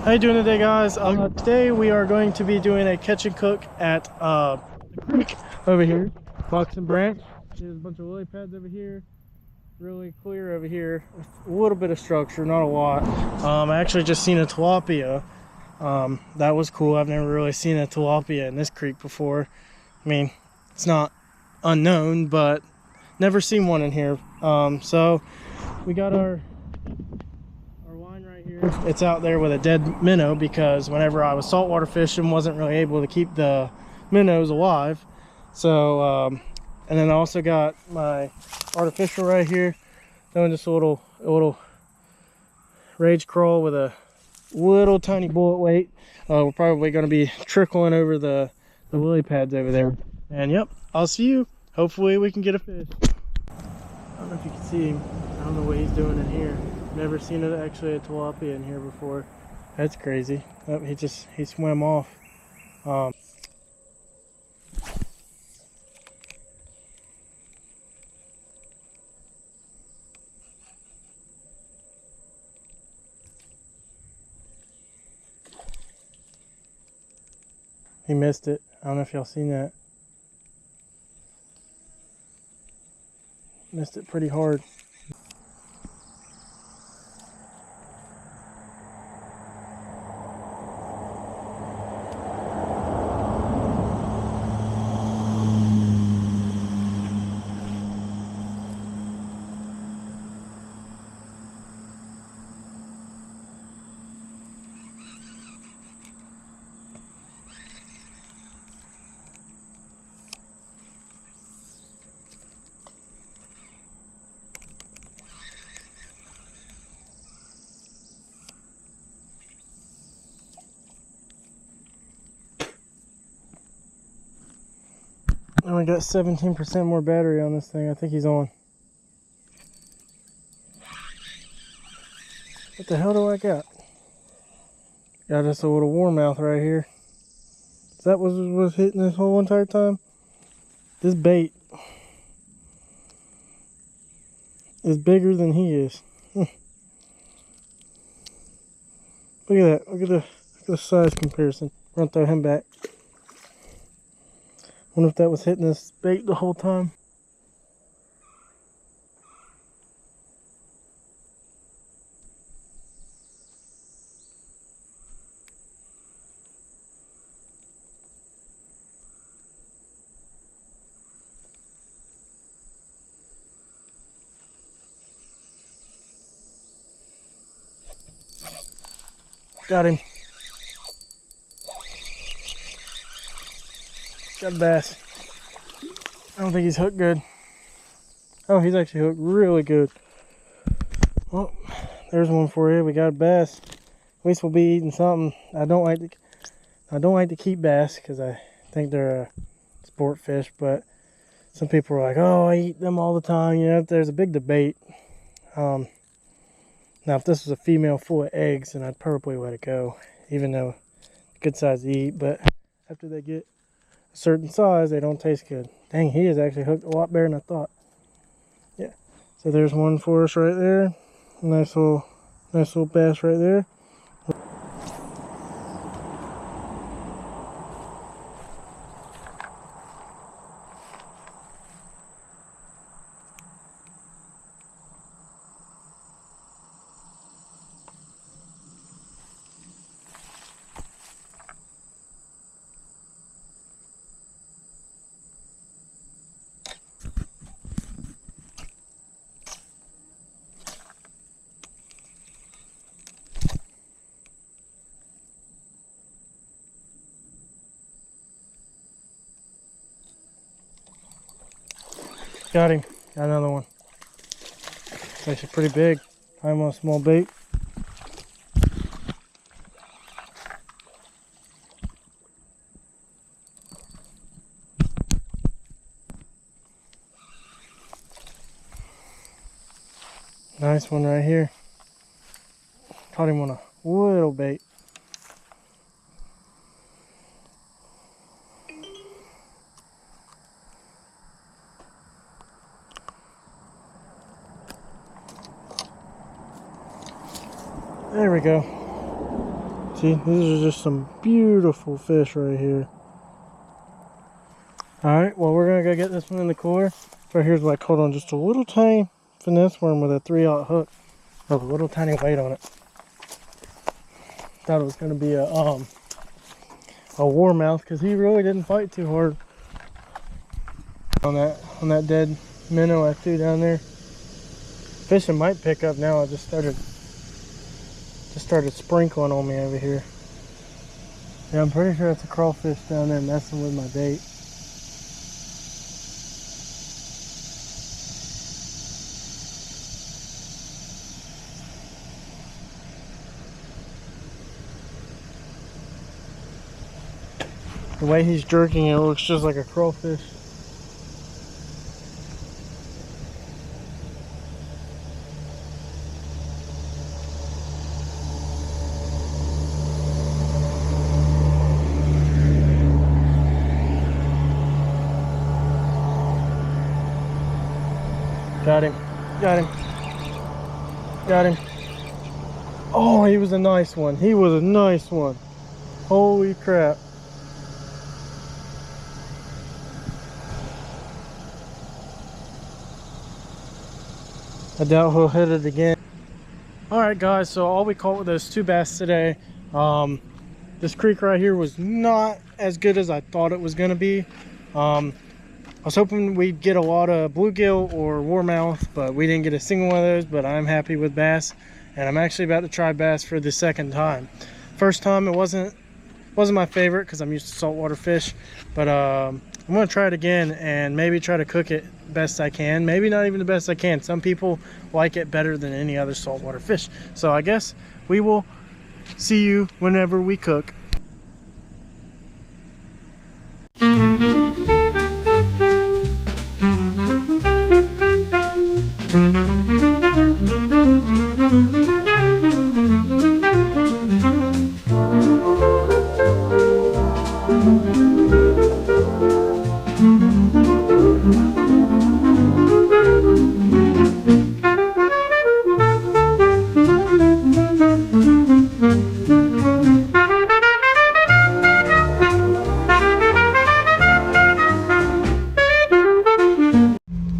How you doing today, guys? Today we are going to be doing a catch and cook at the creek over here, Box and Branch. There's a bunch of lily pads over here, really clear over here. A little bit of structure, not a lot. I actually just seen a tilapia. That was cool. I've never really seen a tilapia in this creek before. I mean, it's not unknown, but never seen one in here. So we got our line right here. It's out there with a dead minnow because whenever I was saltwater fishing, wasn't really able to keep the minnows alive. So and then I also got my artificial right here, doing just a little rage crawl with a little tiny bullet weight. We're probably going to be trickling over the lily pads over there. And yep, I'll see you. Hopefully we can get a fish. I don't know if you can see him. I don't know what he's doing in here. Never seen it actually a tilapia in here before. That's crazy. Oh, he swam off. He missed it. I don't know if y'all seen that. Missed it pretty hard. I only got 17% more battery on this thing. I think he's on. What the hell do I got? Got us a little warmouth right here. Is that what was hitting this whole entire time? This bait is bigger than he is. Look at that. Look at the size comparison. We're gonna throw him back. Wonder if that was hitting this bait the whole time. Got him. Got a bass. I don't think he's hooked good. Oh, he's actually hooked really good. Well, there's one for you. We got a bass. At least we'll be eating something. I don't like to keep bass because I think they're a sport fish, but some people are like, oh, I eat them all the time. You know, there's a big debate. Now, if this was a female full of eggs, then I'd probably let it go, even though it's a good size to eat. But after they get a certain size, they don't taste good. Dang, he is actually hooked a lot better than I thought. Yeah. So there's one for us right there. Nice little bass right there. Got him. Got another one. It's actually pretty big. I'm on a small bait. Nice one right here. Caught him on a little bait. There we go. See, these are just some beautiful fish right here. Alright, well, we're gonna go get this one in the cooler. So here's what I caught on, just a little tiny finesse worm with a 3/0 hook with a little tiny weight on it. Thought it was gonna be a warmouth because he really didn't fight too hard on that dead minnow I threw down there. Fishing might pick up now. I just started sprinkling on me over here. Yeah, I'm pretty sure it's a crawfish down there messing with my bait. The way he's jerking it looks just like a crawfish. Got him. Got him. Got him. Oh, he was a nice one. He was a nice one. Holy crap. I doubt he'll hit it again. Alright guys, so all we caught with those 2 bass today. This creek right here was not as good as I thought it was going to be. I was hoping we'd get a lot of bluegill or warmouth, but we didn't get a single one of those. But I'm happy with bass, and I'm actually about to try bass for the second time. First time it wasn't my favorite because I'm used to saltwater fish, but I'm going to try it again and maybe try to cook it best I can. Maybe not even the best I can. Some people like it better than any other saltwater fish. So I guess we will see you whenever we cook.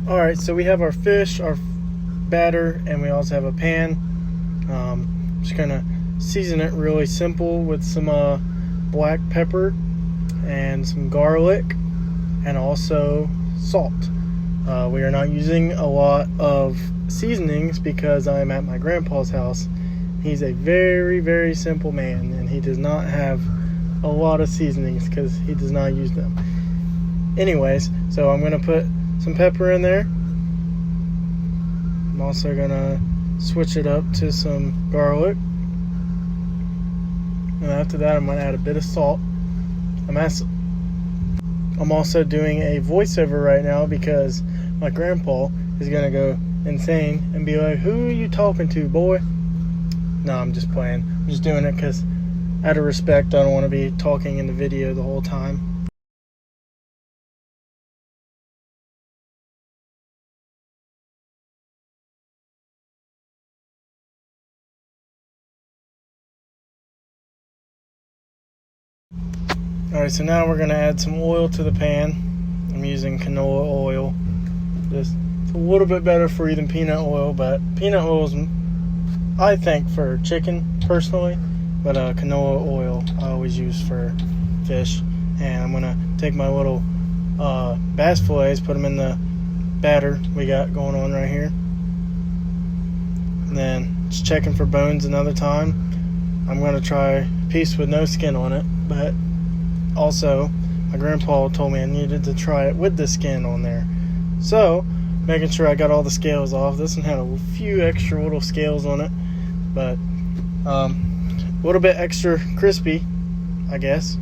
Alright, so we have our fish, our batter, and we also have a pan. Just gonna season it really simple with some black pepper and some garlic and also salt. We are not using a lot of seasonings because I'm at my grandpa's house. He's a very, very simple man, and he does not have a lot of seasonings because he does not use them. Anyways, so I'm gonna put some pepper in there. I'm also gonna switch it up to some garlic, and after that I'm gonna add a bit of salt. I'm also doing a voiceover right now because my grandpa is gonna go insane and be like, "Who are you talking to, boy?" No, I'm just playing. I'm just doing it because out of respect, I don't want to be talking in the video the whole time. Alright, so now we're going to add some oil to the pan. I'm using canola oil. Just it's a little bit better for you than peanut oil, but peanut oil is, I think, for chicken personally, but canola oil I always use for fish. And I'm going to take my little bass fillets, put them in the batter we got going on right here. And then just checking for bones another time. I'm going to try a piece with no skin on it, but also my grandpa told me I needed to try it with the skin on there. So making sure I got all the scales off. This one had a few extra little scales on it, but a little bit extra crispy, I guess.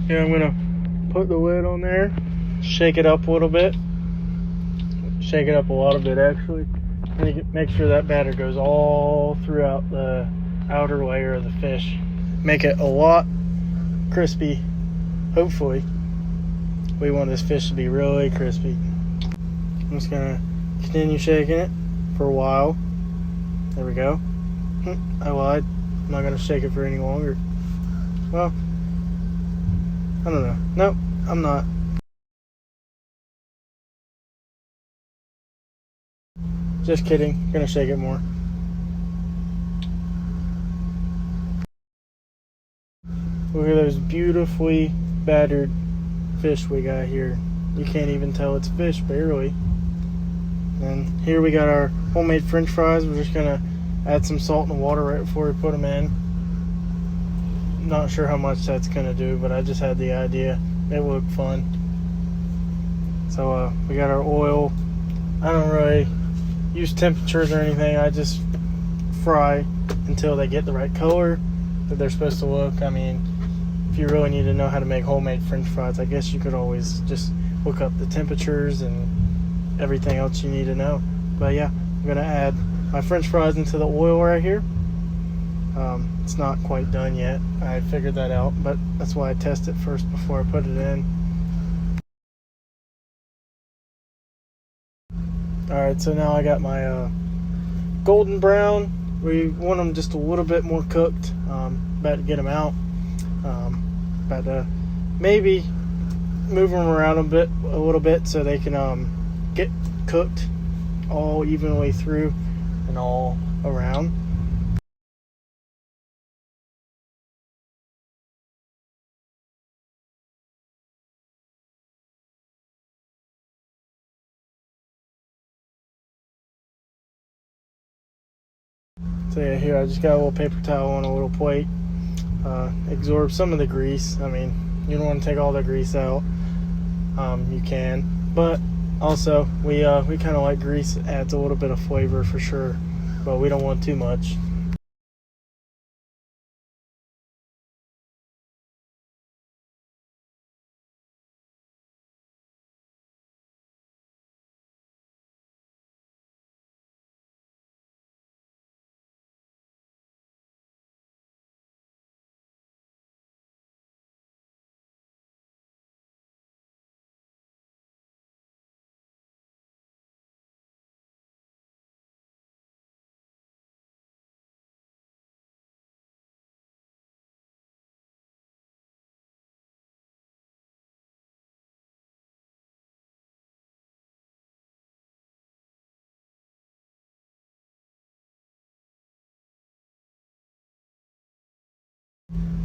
Here I'm gonna put the lid on there, shake it up a little bit, shake it up a lot of it actually, Make sure that batter goes all throughout the outer layer of the fish. Make it a lot crispy. Hopefully, we want this fish to be really crispy. I'm just gonna continue shaking it for a while. There we go. I lied. I'm not gonna shake it for any longer. Well, I don't know. Nope, I'm not. Just kidding. Gonna shake it more. Look at those beautifully battered fish we got here. You can't even tell it's fish, barely. And here we got our homemade french fries. We're just gonna add some salt in the water right before we put them in. Not sure how much that's gonna do, but I just had the idea. It looked fun. So we got our oil. I don't really use temperatures or anything. I just fry until they get the right color that they're supposed to look. I mean, if you really need to know how to make homemade french fries, I guess you could always just look up the temperatures and everything else you need to know. But yeah, I'm gonna add my french fries into the oil right here. It's not quite done yet. I figured that out, but that's why I test it first before I put it in. Alright, so now I got my golden brown. We want them just a little bit more cooked. About to get them out. About to maybe move them around a little bit so they can get cooked all evenly through and all around. So yeah, here I just got a little paper towel on a little plate. Absorb some of the grease. I mean, you don't want to take all the grease out. You can, but also we kind of like grease. It adds a little bit of flavor for sure, but we don't want too much.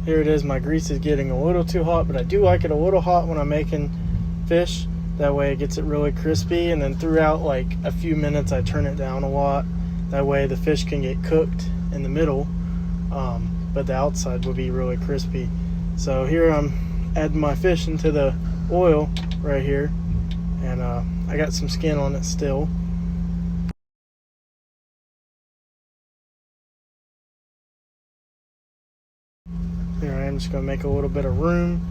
Here it is. My grease is getting a little too hot, but I do like it a little hot when I'm making fish. That way it gets it really crispy, and then throughout like a few minutes I turn it down a lot. That way the fish can get cooked in the middle, but the outside will be really crispy. So here I'm adding my fish into the oil right here, and I got some skin on it still. Here I am just going to make a little bit of room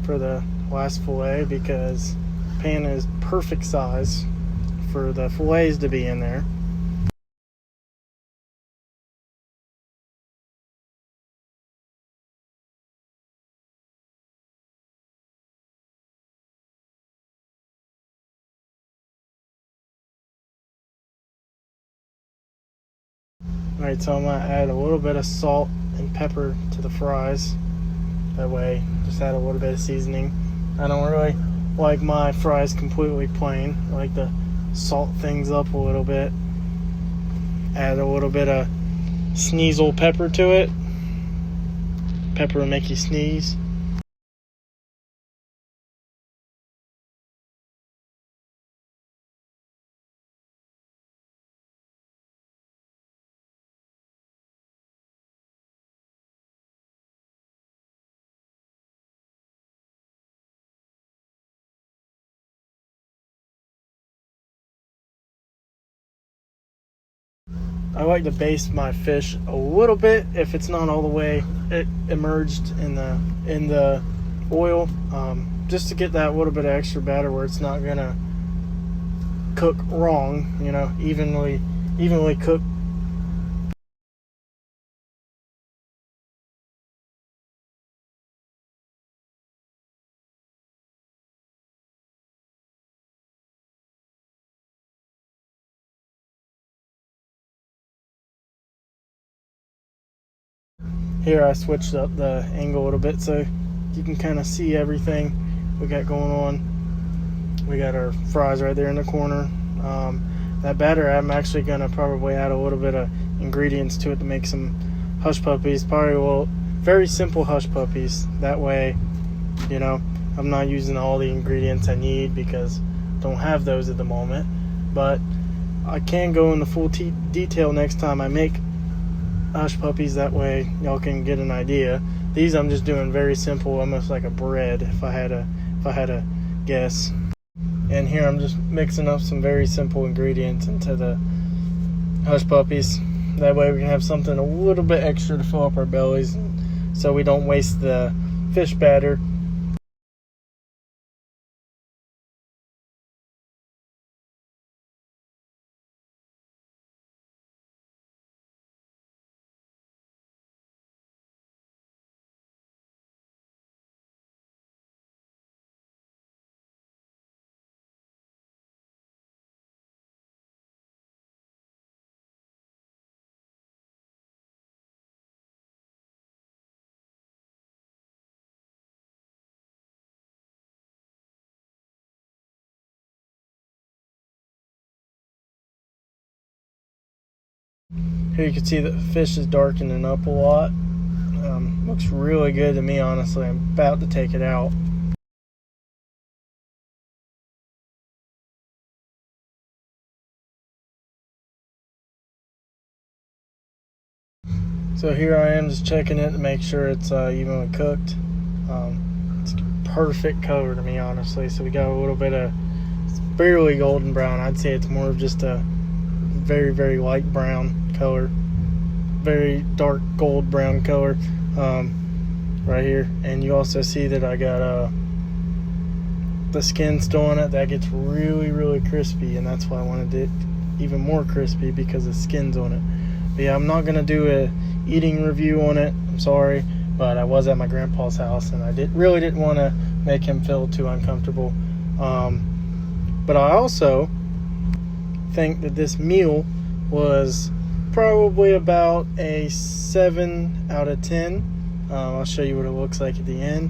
for the last fillet because the pan is perfect size for the fillets to be in there. Alright, so I'm going to add a little bit of salt and pepper to the fries. That way, just add a little bit of seasoning. I don't really like my fries completely plain. I like to salt things up a little bit. Add a little bit of sneasel pepper to it. Pepper will make you sneeze. I like to baste my fish a little bit if it's not all the way immersed in the oil, just to get that little bit of extra batter where it's not gonna cook wrong, you know, evenly evenly cooked. Here I switched up the angle a little bit so you can kind of see everything we got going on. We got our fries right there in the corner. That batter, I'm actually gonna probably add a little bit of ingredients to it to make some hush puppies. Probably will very simple hush puppies. That way, you know, I'm not using all the ingredients I need because I don't have those at the moment. But I can go into full detail next time I make hush puppies. That way y'all can get an idea. These I'm just doing very simple, almost like a bread if I had to guess. And here I'm just mixing up some very simple ingredients into the hush puppies. That way we can have something a little bit extra to fill up our bellies so we don't waste the fish batter. Here you can see that the fish is darkening up a lot. Looks really good to me, honestly. I'm about to take it out. So here I am just checking it to make sure it's evenly cooked. It's perfect color to me, honestly. So we got a little bit of, it's barely golden brown. I'd say it's more of just a very, very light brown color. Very dark gold brown color right here. And you also see that I got the skin still on it. That gets really, really crispy, and that's why I wanted it even more crispy, because the skin's on it. But yeah, I'm not gonna do a eating review on it, I'm sorry, but I was at my grandpa's house and I really didn't want to make him feel too uncomfortable. But I also think that this meal was probably about a 7 out of 10. I'll show you what it looks like at the end.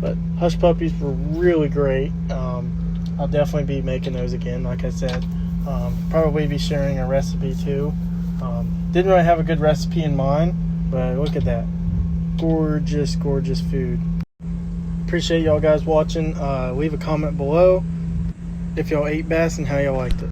But hush puppies were really great. I'll definitely be making those again, like I said. Probably be sharing a recipe too. Didn't really have a good recipe in mind, but look at that. Gorgeous, gorgeous food. Appreciate y'all guys watching. Leave a comment below if y'all ate bass and how y'all liked it.